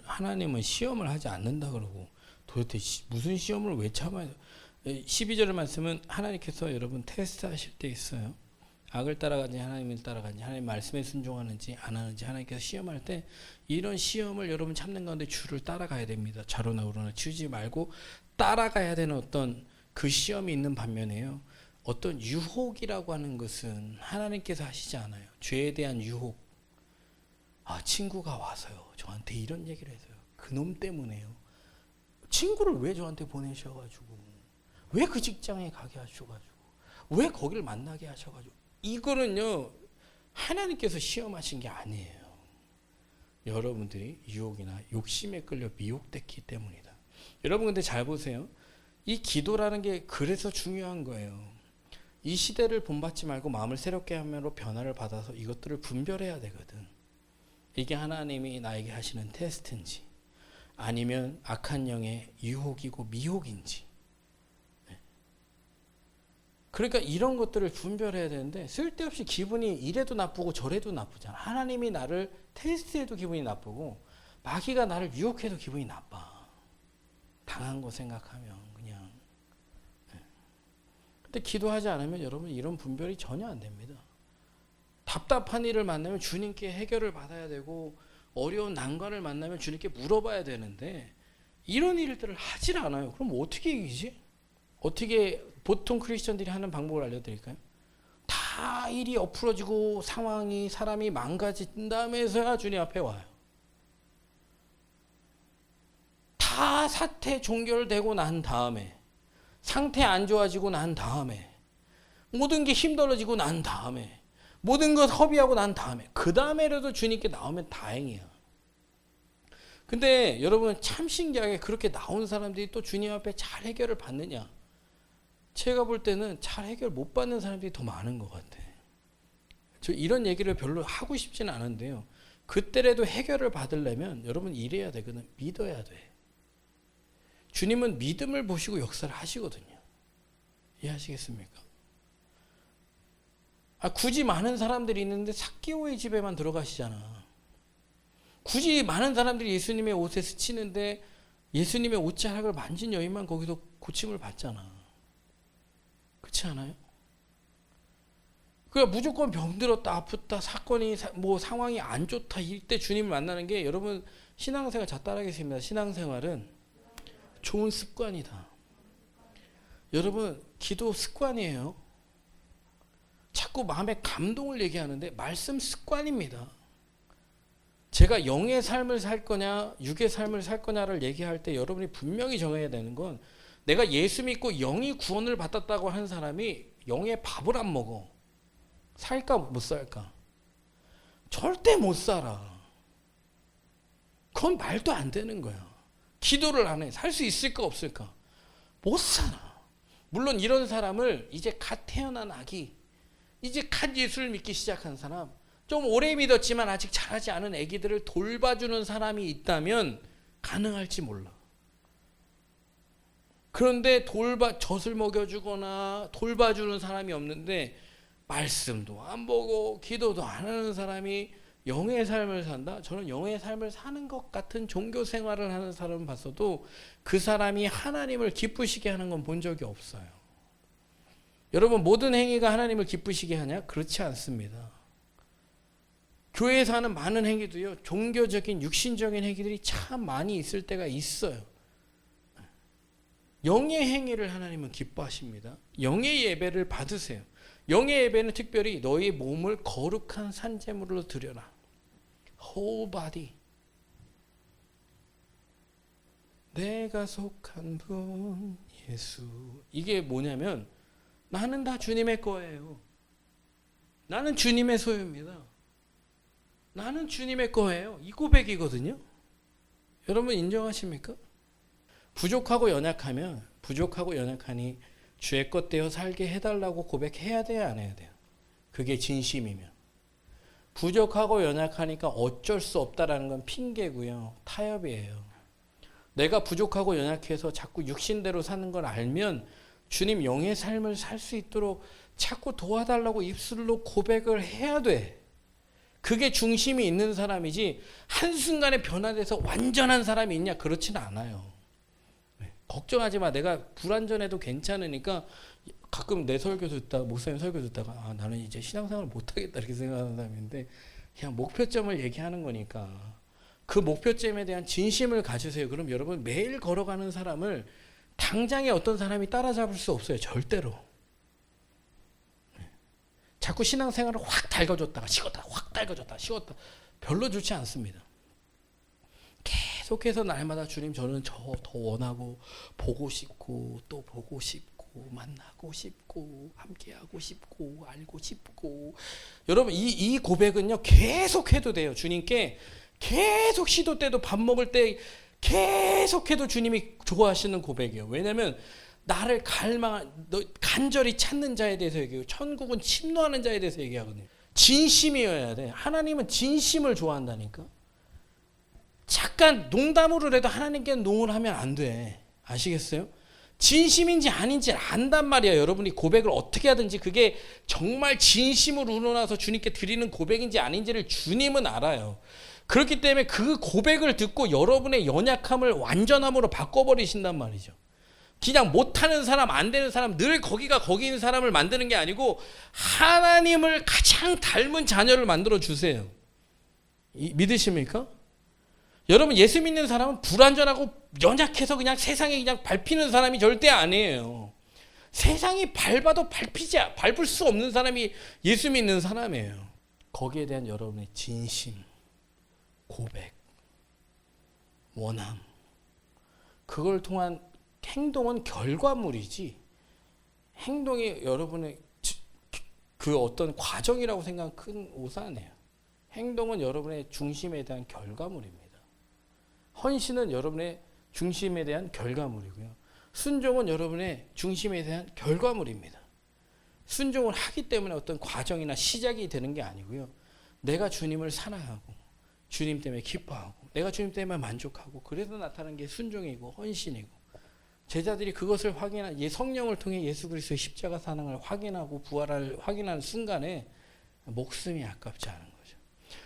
하나님은 시험을 하지 않는다 그러고 도대체 무슨 시험을 왜 참아야 돼? 12절의 말씀은 하나님께서 여러분 테스트 하실 때 있어요. 악을 따라가는지 하나님을 따라가는지 하나님 말씀에 순종하는지 안 하는지 하나님께서 시험할 때 이런 시험을 여러분 참는 가운데 주를 따라가야 됩니다. 좌로나 우로나 치우지 말고 따라가야 되는 어떤 그 시험이 있는 반면에요. 어떤 유혹이라고 하는 것은 하나님께서 하시지 않아요. 죄에 대한 유혹. 친구가 와서요, 저한테 이런 얘기를 해서요. 그놈 때문에요. 친구를 왜 저한테 보내셔가지고, 왜 그 직장에 가게 하셔가지고, 왜 거기를 만나게 하셔가지고. 이거는요, 하나님께서 시험하신 게 아니에요. 여러분들이 유혹이나 욕심에 끌려 미혹됐기 때문이다. 여러분 근데 잘 보세요. 이 기도라는 게 그래서 중요한 거예요. 이 시대를 본받지 말고 마음을 새롭게 함으로 변화를 받아서 이것들을 분별해야 되거든. 이게 하나님이 나에게 하시는 테스트인지 아니면 악한 영의 유혹이고 미혹인지. 그러니까 이런 것들을 분별해야 되는데 쓸데없이 기분이 이래도 나쁘고 저래도 나쁘잖아. 하나님이 나를 테스트해도 기분이 나쁘고 마귀가 나를 유혹해도 기분이 나빠. 당한 거 생각하면 그냥. 근데 기도하지 않으면 여러분 이런 분별이 전혀 안 됩니다. 답답한 일을 만나면 주님께 해결을 받아야 되고 어려운 난관을 만나면 주님께 물어봐야 되는데 이런 일들을 하질 않아요. 그럼 어떻게 이기지? 어떻게 보통 크리스천들이 하는 방법을 알려드릴까요? 다 일이 엎으러지고 상황이 사람이 망가진 다음에서야 주님 앞에 와요. 다 사태 종결되고 난 다음에 상태 안 좋아지고 난 다음에 모든 게 힘들어지고 난 다음에 모든 것 허비하고 난 다음에 그 다음에라도 주님께 나오면 다행이야. 근데 여러분 참 신기하게 그렇게 나온 사람들이 또 주님 앞에 잘 해결을 받느냐? 제가 볼 때는 잘 해결 못 받는 사람들이 더 많은 것 같아. 저 이런 얘기를 별로 하고 싶지는 않은데요. 그때라도 해결을 받으려면 여러분 이래야 되거든. 믿어야 돼. 주님은 믿음을 보시고 역사를 하시거든요. 이해하시겠습니까? 굳이 많은 사람들이 있는데 삭개오의 집에만 들어가시잖아. 굳이 많은 사람들이 예수님의 옷에 스치는데 예수님의 옷자락을 만진 여인만 거기서 고침을 받잖아. 그렇지 않아요? 그러니까 무조건 병들었다, 아프다, 사건이 뭐 상황이 안 좋다 이때 주님을 만나는 게 여러분 신앙생활 잘 따라하겠습니다. 신앙생활은 좋은 습관이다. 여러분 기도 습관이에요. 자꾸 마음의 감동을 얘기하는데 말씀 습관입니다. 제가 영의 삶을 살 거냐 육의 삶을 살 거냐를 얘기할 때 여러분이 분명히 정해야 되는 건 내가 예수 믿고 영이 구원을 받았다고 하는 사람이 영의 밥을 안 먹어. 살까 못 살까? 절대 못 살아. 그건 말도 안 되는 거야. 기도를 안 해. 살 수 있을까 없을까? 못 살아. 물론 이런 사람을 이제 갓 태어난 아기, 이제 갓 예수를 믿기 시작한 사람, 좀 오래 믿었지만 아직 자라지 않은 아기들을 돌봐주는 사람이 있다면 가능할지 몰라. 그런데 젖을 먹여주거나 돌봐주는 사람이 없는데 말씀도 안 보고 기도도 안 하는 사람이 영의 삶을 산다? 저는 영의 삶을 사는 것 같은 종교 생활을 하는 사람을 봤어도 그 사람이 하나님을 기쁘시게 하는 건 본 적이 없어요. 여러분 모든 행위가 하나님을 기쁘시게 하냐? 그렇지 않습니다. 교회에서 하는 많은 행위도요, 종교적인 육신적인 행위들이 참 많이 있을 때가 있어요. 영의 행위를 하나님은 기뻐하십니다. 영의 예배를 받으세요. 영의 예배는 특별히 너희 몸을 거룩한 산제물로 드려라. whole body. 내가 속한 분 예수. 이게 뭐냐면 나는 다 주님의 거예요. 나는 주님의 소유입니다. 나는 주님의 거예요. 이 고백이거든요. 여러분 인정하십니까? 부족하고 연약하니 주의 것 되어 살게 해달라고 고백해야 돼요, 안 해야 돼요? 그게 진심이면. 부족하고 연약하니까 어쩔 수 없다라는 건 핑계고요, 타협이에요. 내가 부족하고 연약해서 자꾸 육신대로 사는 걸 알면 주님 영의 삶을 살 수 있도록 자꾸 도와달라고 입술로 고백을 해야 돼. 그게 중심이 있는 사람이지 한순간에 변화돼서 완전한 사람이 있냐? 그렇지는 않아요. 걱정하지 마. 내가 불완전해도 괜찮으니까 가끔 내 설교 듣다가 목사님 설교 듣다가 나는 이제 신앙생활을 못하겠다 이렇게 생각하는 사람인데 그냥 목표점을 얘기하는 거니까 그 목표점에 대한 진심을 가지세요. 그럼 여러분 매일 걸어가는 사람을 당장에 어떤 사람이 따라잡을 수 없어요. 절대로. 자꾸 신앙생활을 확 달궈줬다가 식었다, 확 달궈줬다가 식었다. 별로 좋지 않습니다. 계속해서 날마다 주님 저는 저 더 원하고 보고 싶고 또 보고 싶고 만나고 싶고 함께하고 싶고 알고 싶고. 여러분 이 고백은요 계속해도 돼요. 주님께 계속 시도 때도 밥 먹을 때 계속해도 주님이 좋아하시는 고백이에요. 왜냐하면 나를 간절히 찾는 자에 대해서 얘기해요. 천국은 침노하는 자에 대해서 얘기하거든요. 진심이어야 돼. 하나님은 진심을 좋아한다니까. 잠깐 농담으로라도 하나님께 농을 하면 안 돼. 아시겠어요? 진심인지 아닌지 안단 말이야. 여러분이 고백을 어떻게 하든지 그게 정말 진심으로 우러나서 주님께 드리는 고백인지 아닌지를 주님은 알아요. 그렇기 때문에 그 고백을 듣고 여러분의 연약함을 완전함으로 바꿔버리신단 말이죠. 그냥 못하는 사람, 안 되는 사람, 늘 거기인 사람을 만드는 게 아니고 하나님을 가장 닮은 자녀를 만들어 주세요. 믿으십니까? 여러분 예수 믿는 사람은 불완전하고 연약해서 그냥 세상에 그냥 밟히는 사람이 절대 아니에요. 세상이 밟아도 밟을 수 없는 사람이 예수 믿는 사람이에요. 거기에 대한 여러분의 진심, 고백, 원함, 그걸 통한 행동은 결과물이지 행동이 여러분의 그 어떤 과정이라고 생각하면 큰 오산이에요. 행동은 여러분의 중심에 대한 결과물입니다. 헌신은 여러분의 중심에 대한 결과물이고요. 순종은 여러분의 중심에 대한 결과물입니다. 순종을 하기 때문에 어떤 과정이나 시작이 되는 게 아니고요. 내가 주님을 사랑하고 주님 때문에 기뻐하고 내가 주님 때문에 만족하고 그래서 나타나는 게 순종이고 헌신이고 제자들이 그것을 확인한 성령을 통해 예수 그리스도의 십자가 사랑을 확인하고 부활을 확인하는 순간에 목숨이 아깝지 않은 거죠.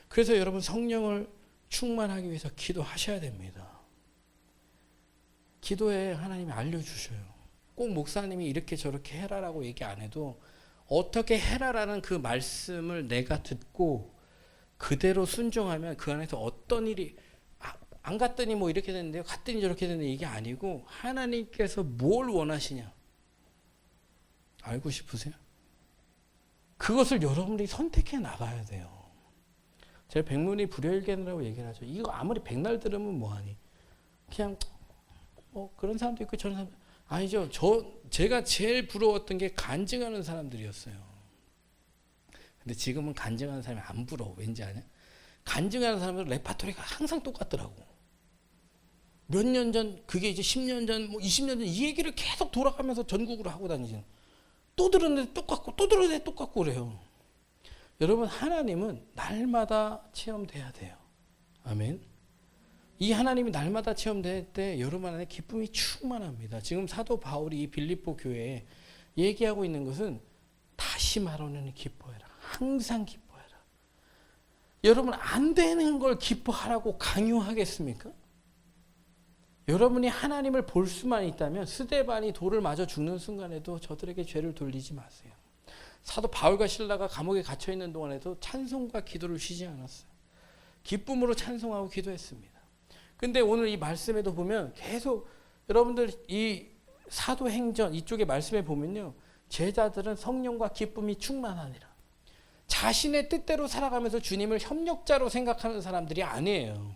그래서 여러분 성령을 충만하기 위해서 기도하셔야 됩니다. 기도에 하나님이 알려주셔요. 꼭 목사님이 이렇게 저렇게 해라라고 얘기 안 해도 어떻게 해라라는 그 말씀을 내가 듣고 그대로 순종하면 그 안에서 어떤 일이 안 갔더니 뭐 이렇게 됐는데요. 갔더니 저렇게 됐는데 이게 아니고 하나님께서 뭘 원하시냐 알고 싶으세요? 그것을 여러분들이 선택해 나가야 돼요. 제가 백문이 불여일견이라고 얘기를 하죠. 이거 아무리 백날 들으면 뭐하니? 그냥 그런 사람도 있고 저런 사람 아니죠. 제가 제일 부러웠던 게 간증하는 사람들이었어요. 근데 지금은 간증하는 사람이 안 부러워. 왠지 아냐? 간증하는 사람들은 레파토리가 항상 똑같더라고. 몇 년 전, 그게 이제 10년 전, 뭐 20년 전 이 얘기를 계속 돌아가면서 전국으로 하고 다니죠. 또 들었는데 똑같고 또 들었는데 똑같고 그래요. 여러분 하나님은 날마다 체험돼야 돼요. 아멘. 이 하나님이 날마다 체험될 때 여러분 안에 기쁨이 충만합니다. 지금 사도 바울이 이 빌립보 교회에 얘기하고 있는 것은 다시 말하노니 기뻐해라. 항상 기뻐해라. 여러분 안 되는 걸 기뻐하라고 강요하겠습니까? 여러분이 하나님을 볼 수만 있다면 스데반이 돌을 맞아 죽는 순간에도 저들에게 죄를 돌리지 마세요. 사도 바울과 실라가 감옥에 갇혀 있는 동안에도 찬송과 기도를 쉬지 않았어요. 기쁨으로 찬송하고 기도했습니다. 근데 오늘 이 말씀에도 보면 계속 여러분들 이 사도행전 이쪽에 말씀에 보면요. 제자들은 성령과 기쁨이 충만하니라. 자신의 뜻대로 살아가면서 주님을 협력자로 생각하는 사람들이 아니에요.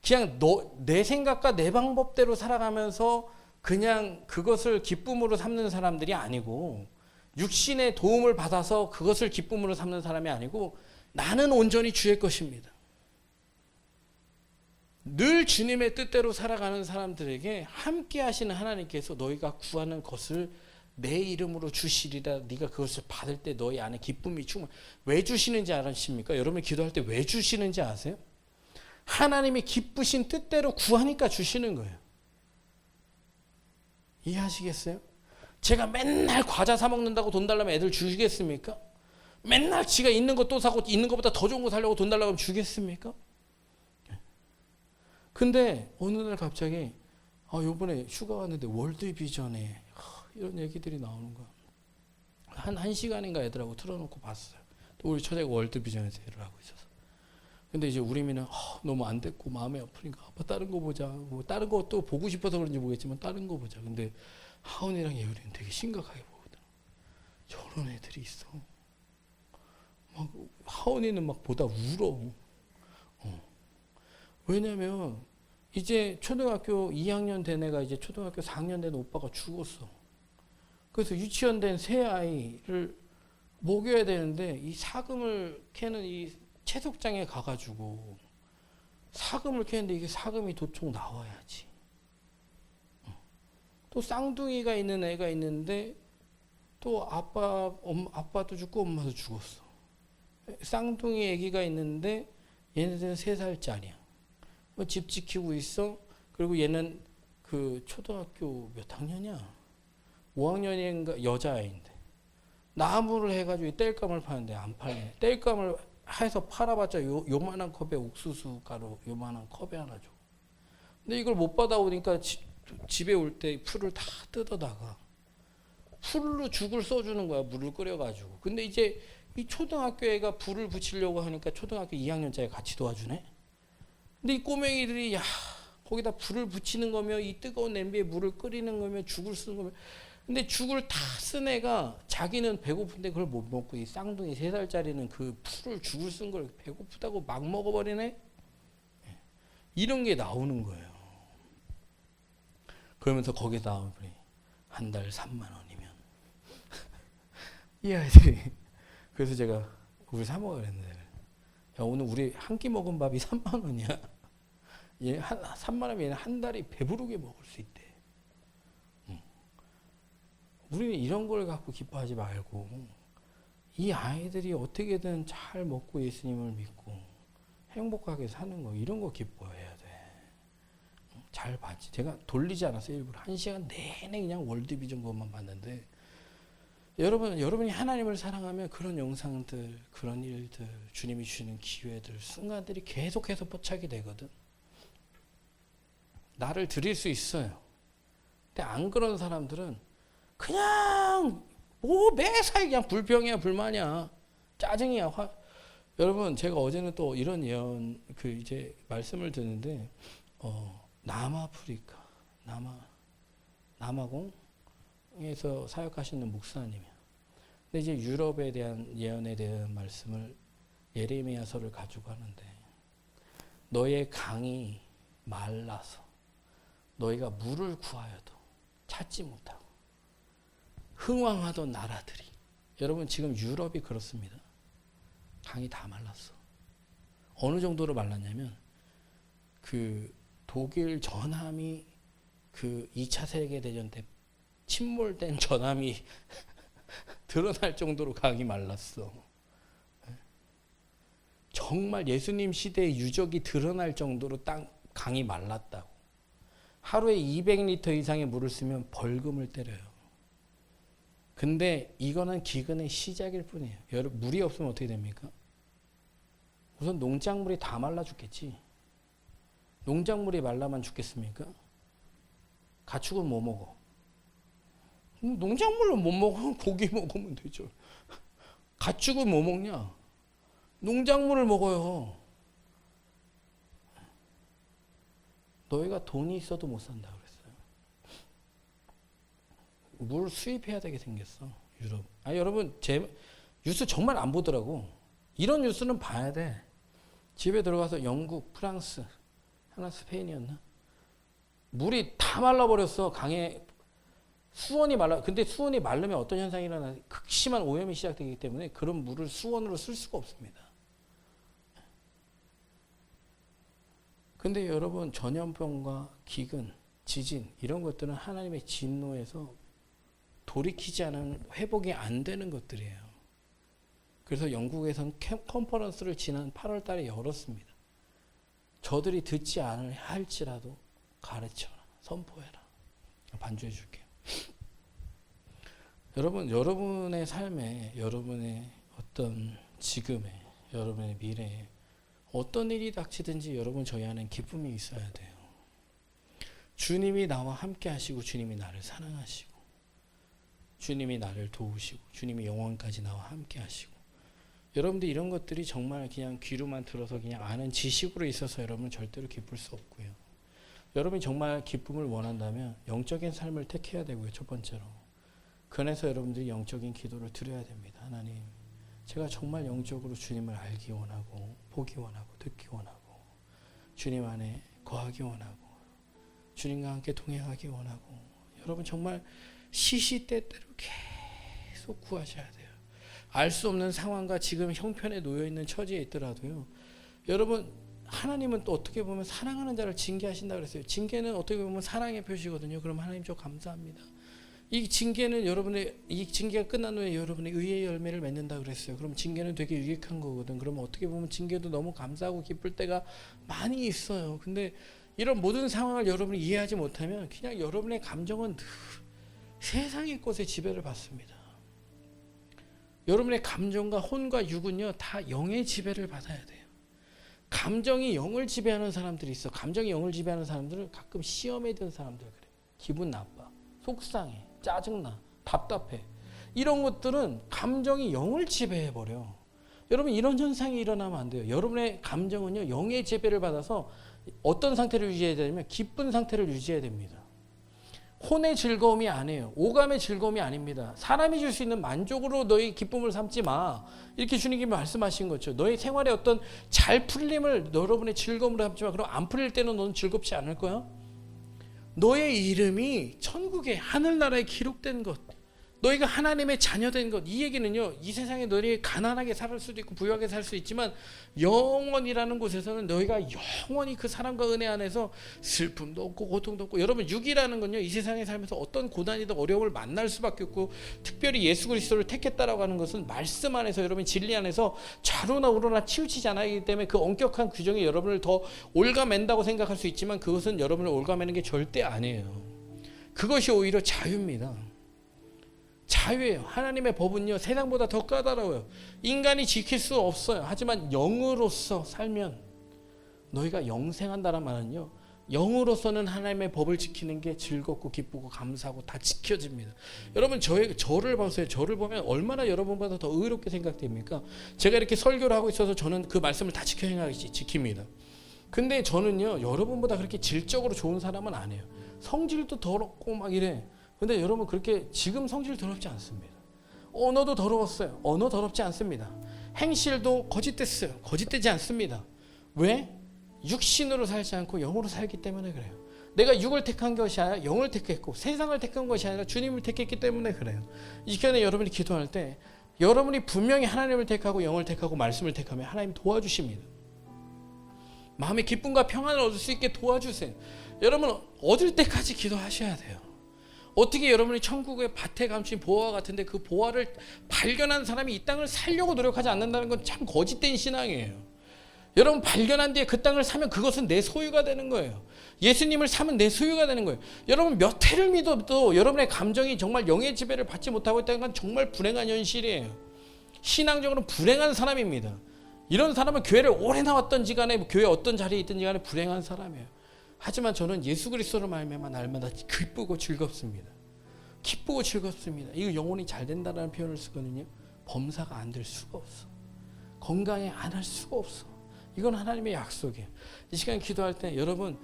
그냥 내 생각과 내 방법대로 살아가면서 그냥 그것을 기쁨으로 삼는 사람들이 아니고 육신의 도움을 받아서 그것을 기쁨으로 삼는 사람이 아니고 나는 온전히 주의 것입니다. 늘 주님의 뜻대로 살아가는 사람들에게 함께 하시는 하나님께서 너희가 구하는 것을 내 이름으로 주시리라. 네가 그것을 받을 때 너희 안에 기쁨이 충만. 왜 주시는지 아십니까? 여러분이 기도할 때 왜 주시는지 아세요? 하나님이 기쁘신 뜻대로 구하니까 주시는 거예요. 이해하시겠어요? 제가 맨날 과자 사 먹는다고 돈 달라면 애들 주시겠습니까? 맨날 지가 있는 거 또 사고 있는 것보다 더 좋은 거 사려고 돈 달라고 하면 주겠습니까? 근데 어느 날 갑자기 요번에 휴가 왔는데 월드비전에 이런 얘기들이 나오는 거야. 한 시간인가 애들하고 틀어놓고 봤어요. 또 우리 처제가 월드비전에서 일을 하고 있어서. 근데 이제 우리미는 너무 안 됐고 마음이 아프니까 아빠 다른 거 보자. 뭐 다른 거 또 보고 싶어서 그런지 모르겠지만 다른 거 보자. 근데 하은이랑 예율이는 되게 심각하게 보거든. 저런 애들이 있어. 하온이는 막 보다 울어. 왜냐면 이제 초등학교 2학년 된 애가 이제 초등학교 4학년 된 오빠가 죽었어. 그래서 유치원 된 새 아이를 먹여야 되는데 이 사금을 캐는 이 채석장에 가가지고 사금을 캐는데 이게 사금이 도통 나와야지. 또 쌍둥이가 있는 애가 있는데 또 아빠도 죽고 엄마도 죽었어. 쌍둥이 애기가 있는데 얘네들은 3살짜리야. 집 지키고 있어. 그리고 얘는 그 초등학교 몇 학년이야? 5학년인가 여자아이인데 나무를 해가지고 땔감을 파는데 안 팔리네. 땔감을 해서 팔아봤자 요만한 컵에 옥수수 가루 요만한 컵에 하나 줘. 근데 이걸 못 받아오니까 집에 올 때 풀을 다 뜯어다가 풀로 죽을 써주는 거야. 물을 끓여가지고. 근데 이제 이 초등학교 애가 불을 붙이려고 하니까 초등학교 2학년짜리 같이 도와주네. 근데 이 꼬맹이들이 야 거기다 불을 붙이는 거며 이 뜨거운 냄비에 물을 끓이는 거며 죽을 쓰는 거며 근데 죽을 다 쓴 애가 자기는 배고픈데 그걸 못 먹고 이 쌍둥이 3살짜리는 그 풀을 죽을 쓴 걸 배고프다고 막 먹어버리네. 이런 게 나오는 거예요. 그러면서 거기서 나오는 한 달 3만 원이면 이 아이들이 그래서 제가 우리 사모가 그랬는데 야 오늘 우리 한 끼 먹은 밥이 3만 원이야. 얘 3만 원이면 한 달이 배부르게 먹을 수 있대. 우리는 이런 걸 갖고 기뻐하지 말고 이 아이들이 어떻게든 잘 먹고 예수님을 믿고 행복하게 사는 거 이런 거 기뻐해야 돼. 잘 봤지. 제가 돌리지 않았어요. 일부러 1시간 내내 그냥 월드비전 것만 봤는데 여러분이 하나님을 사랑하면 그런 영상들, 그런 일들, 주님이 주시는 기회들, 순간들이 계속해서 포착이 되거든. 나를 드릴 수 있어요. 근데 안 그런 사람들은 그냥 뭐 매사에 그냥 불평이야, 불만이야, 짜증이야. 여러분 제가 어제는 또 이런 예언 이제 말씀을 듣는데 남아프리카, 남아공에서 사역하시는 목사님이야. 근데 이제 유럽에 대한 예언에 대한 말씀을 예레미야서를 가지고 하는데 너의 강이 말라서 너희가 물을 구하여도 찾지 못하고 흥왕하던 나라들이 여러분 지금 유럽이 그렇습니다. 강이 다 말랐어. 어느 정도로 말랐냐면 그 독일 전함이 그 2차 세계대전 때 침몰된 전함이 드러날 정도로 강이 말랐어. 정말 예수님 시대의 유적이 드러날 정도로 강이 말랐다고. 하루에 200리터 이상의 물을 쓰면 벌금을 때려요. 근데 이거는 기근의 시작일 뿐이에요. 여러분 물이 없으면 어떻게 됩니까? 우선 농작물이 다 말라 죽겠지. 농작물이 말라만 죽겠습니까? 가축은 뭐 먹어? 농작물로 못 먹으면 고기 먹으면 되죠. 가축은 뭐 먹냐? 농작물을 먹어요. 너희가 돈이 있어도 못 산다 그랬어요. 물 수입해야 되게 생겼어. 유럽. 여러분 제 뉴스 정말 안 보더라고. 이런 뉴스는 봐야 돼. 집에 들어가서 영국, 프랑스, 하나 스페인이었나? 물이 다 말라버렸어. 강에 수원이 말라. 근데 수원이 마르면 어떤 현상이 일어나? 극심한 오염이 시작되기 때문에 그런 물을 수원으로 쓸 수가 없습니다. 근데 여러분 전염병과 기근, 지진 이런 것들은 하나님의 진노에서 돌이키지 않은 회복이 안 되는 것들이에요. 그래서 영국에서는 컨퍼런스를 지난 8월 달에 열었습니다. 저들이 듣지 않을 할지라도 가르쳐라. 선포해라. 반주해 줄게요. 여러분, 여러분의 삶에, 여러분의 어떤 지금에, 여러분의 미래에 어떤 일이 닥치든지 여러분 저희 안에 기쁨이 있어야 돼요. 주님이 나와 함께 하시고 주님이 나를 사랑하시고 주님이 나를 도우시고 주님이 영원까지 나와 함께 하시고 여러분들 이런 것들이 정말 그냥 귀로만 들어서 그냥 아는 지식으로 있어서 여러분 절대로 기쁠 수 없고요. 여러분이 정말 기쁨을 원한다면 영적인 삶을 택해야 되고요. 첫 번째로. 그 안에서 여러분들이 영적인 기도를 드려야 됩니다. 하나님 제가 정말 영적으로 주님을 알기 원하고 보기 원하고 듣기 원하고 주님 안에 거하기 원하고 주님과 함께 동행하기 원하고 여러분 정말 시시때때로 계속 구하셔야 돼요. 알 수 없는 상황과 지금 형편에 놓여있는 처지에 있더라도요. 여러분 하나님은 또 어떻게 보면 사랑하는 자를 징계하신다 그랬어요. 징계는 어떻게 보면 사랑의 표시거든요. 그럼 하나님 저 감사합니다. 이 징계는 이 징계가 끝난 후에 여러분의 의의 열매를 맺는다 그랬어요. 그럼 징계는 되게 유익한 거거든. 그러면 어떻게 보면 징계도 너무 감사하고 기쁠 때가 많이 있어요. 근데 이런 모든 상황을 여러분이 이해하지 못하면 그냥 여러분의 감정은 늘 세상의 것에 지배를 받습니다. 여러분의 감정과 혼과 육은요 다 영의 지배를 받아야 돼요. 감정이 영을 지배하는 사람들이 있어. 감정이 영을 지배하는 사람들은 가끔 시험에 든 사람들 그래. 기분 나빠, 속상해, 짜증나, 답답해. 이런 것들은 감정이 영을 지배해버려. 여러분 이런 현상이 일어나면 안 돼요. 여러분의 감정은요 영의 지배를 받아서 어떤 상태를 유지해야 되냐면 기쁜 상태를 유지해야 됩니다. 혼의 즐거움이 아니에요. 오감의 즐거움이 아닙니다. 사람이 줄 수 있는 만족으로 너희 기쁨을 삼지 마. 이렇게 주님이 말씀하신 거죠. 너희 생활에 어떤 잘 풀림을 여러분의 즐거움으로 삼지 마. 그럼 안 풀릴 때는 너는 즐겁지 않을 거야? 너의 이름이 천국의 하늘나라에 기록된 것, 너희가 하나님의 자녀된 것, 이 얘기는요 이 세상에 너희 가난하게 살 수도 있고 부유하게 살 수 있지만 영원이라는 곳에서는 너희가 영원히 그 사랑과 은혜 안에서 슬픔도 없고 고통도 없고, 여러분 육이라는 건요 이 세상에 살면서 어떤 고난이든 어려움을 만날 수밖에 없고, 특별히 예수 그리스도를 택했다라고 하는 것은 말씀 안에서 여러분 진리 안에서 좌로나 우로나 치우치지 않기 때문에 그 엄격한 규정이 여러분을 더 올가맨다고 생각할 수 있지만 그것은 여러분을 올가매는 게 절대 아니에요. 그것이 오히려 자유입니다. 자유예요. 하나님의 법은요 세상보다 더 까다로워요. 인간이 지킬 수 없어요. 하지만 영으로서 살면 너희가 영생한다는 말은요 영으로서는 하나님의 법을 지키는 게 즐겁고 기쁘고 감사하고 다 지켜집니다. 여러분 저를 보세요. 저를 보면 얼마나 여러분보다 더 의롭게 생각됩니까? 제가 이렇게 설교를 하고 있어서 저는 그 말씀을 다 지킵니다. 근데 저는요 여러분보다 그렇게 질적으로 좋은 사람은 아니에요. 성질도 더럽고 막 이래. 근데 여러분 그렇게 지금 성질 더럽지 않습니다. 언어도 더러웠어요. 언어 더럽지 않습니다. 행실도 거짓됐어요. 거짓되지 않습니다. 왜? 육신으로 살지 않고 영으로 살기 때문에 그래요. 내가 육을 택한 것이 아니라 영을 택했고 세상을 택한 것이 아니라 주님을 택했기 때문에 그래요. 이 시간에 여러분이 기도할 때 여러분이 분명히 하나님을 택하고 영을 택하고 말씀을 택하면 하나님 도와주십니다. 마음의 기쁨과 평안을 얻을 수 있게 도와주세요. 여러분 얻을 때까지 기도하셔야 돼요. 어떻게 여러분이 천국의 밭에 감춘 보화 같은데 그 보화를 발견한 사람이 이 땅을 살려고 노력하지 않는다는 건 참 거짓된 신앙이에요. 여러분 발견한 뒤에 그 땅을 사면 그것은 내 소유가 되는 거예요. 예수님을 사면 내 소유가 되는 거예요. 여러분 몇 해를 믿어도 여러분의 감정이 정말 영의 지배를 받지 못하고 있다는 건 정말 불행한 현실이에요. 신앙적으로 불행한 사람입니다. 이런 사람은 교회를 오래 나왔던지 간에 교회 어떤 자리에 있든지 간에 불행한 사람이에요. 하지만 저는 예수 그리스도로 말미암아 날마다 기쁘고 즐겁습니다. 기쁘고 즐겁습니다. 이거 영혼이 잘 된다는 표현을 쓰거든요. 범사가 안 될 수가 없어. 건강에 안 할 수가 없어. 이건 하나님의 약속이에요. 이 시간 기도할 때 여러분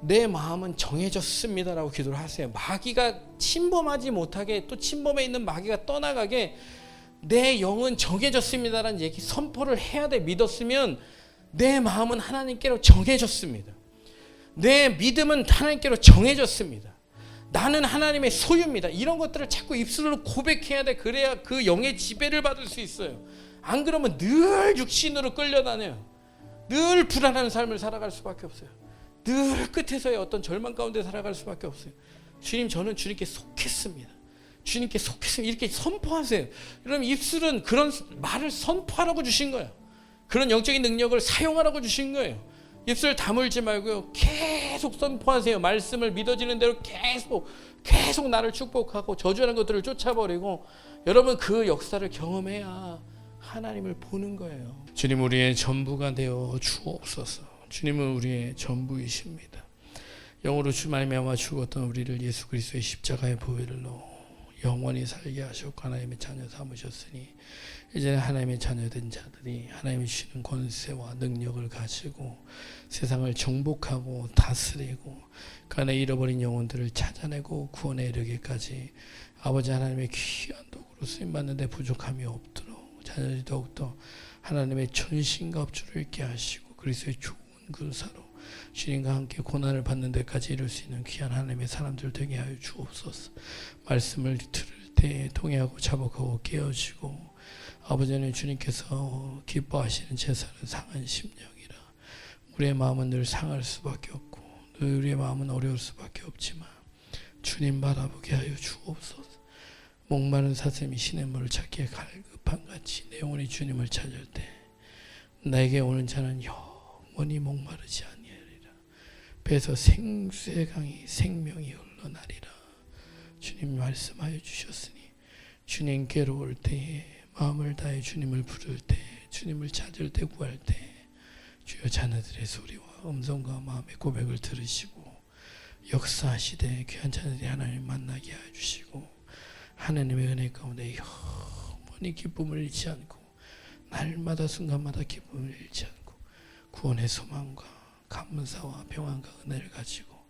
내 마음은 정해졌습니다라고 기도를 하세요. 마귀가 침범하지 못하게, 또 침범해 있는 마귀가 떠나가게 내 영은 정해졌습니다라는 얘기 선포를 해야 돼. 믿었으면 내 마음은 하나님께로 정해졌습니다. 내 믿음은 하나님께로 정해졌습니다. 나는 하나님의 소유입니다. 이런 것들을 자꾸 입술로 고백해야 돼. 그래야 그 영의 지배를 받을 수 있어요. 안 그러면 늘 육신으로 끌려다녀요. 늘 불안한 삶을 살아갈 수밖에 없어요. 늘 끝에서의 어떤 절망 가운데 살아갈 수밖에 없어요. 주님 저는 주님께 속했습니다. 주님께 속했습니다. 이렇게 선포하세요. 그럼 입술은 그런 말을 선포하라고 주신 거예요. 그런 영적인 능력을 사용하라고 주신 거예요. 입술 다물지 말고요. 계속 선포하세요. 말씀을 믿어지는 대로 계속 나를 축복하고 저주하는 것들을 쫓아버리고 여러분 그 역사를 경험해야 하나님을 보는 거예요. 주님 우리의 전부가 되어 주옵소서. 주님은 우리의 전부이십니다. 영으로 주 말미암아 죽었던 우리를 예수 그리스도의 십자가의 보혈로 영원히 살게 하셨고 하나님의 자녀 삼으셨으니 이제는 하나님의 자녀된 자들이 하나님이 주시는 권세와 능력을 가지고 세상을 정복하고 다스리고 그 안에 잃어버린 영혼들을 찾아내고 구원에 이르기까지 아버지 하나님의 귀한 도구로 쓰임받는 데 부족함이 없도록 자녀들이 더욱더 하나님의 전신과 합주를 있게 하시고 그리스도의 좋은 군사로 주님과 함께 고난을 받는 데까지 이룰 수 있는 귀한 하나님의 사람들 되게 하여 주옵소서. 말씀을 들을 때 통회하고 자복하고 깨어지고 아버지 하나님 주님께서 기뻐하시는 제사는 상한 심령이라. 우리의 마음은 늘 상할 수밖에 없고 우리의 마음은 어려울 수밖에 없지만 주님 바라보게 하여 주옵소서. 목마른 사슴이 시냇물을 찾기에 갈급한 같이 내 영혼이 주님을 찾을 때 나에게 오는 자는 영원히 목마르지 아니하리라. 배에서 생수의 강이 생명이 흘러나리라. 주님 말씀하여 주셨으니 주님께로 올 때에 마음을 다해 주님을 부를 때 주님을 찾을 때 구할 때 주여 자녀들의 소리와 음성과 마음의 고백을 들으시고 역사하시되 귀한 자녀들이 하나님을 만나게 하여 주시고 하나님의 은혜 가운데 영원히 기쁨을 잃지 않고 날마다 순간마다 기쁨을 잃지 않고 구원의 소망과 감사와 평안과 은혜를 가지고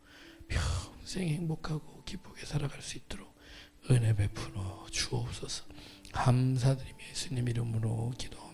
평생 행복하고 기쁘게 살아갈 수 있도록 은혜 베풀어 주옵소서. 감사드리며 예수님 이름으로 기도합니다.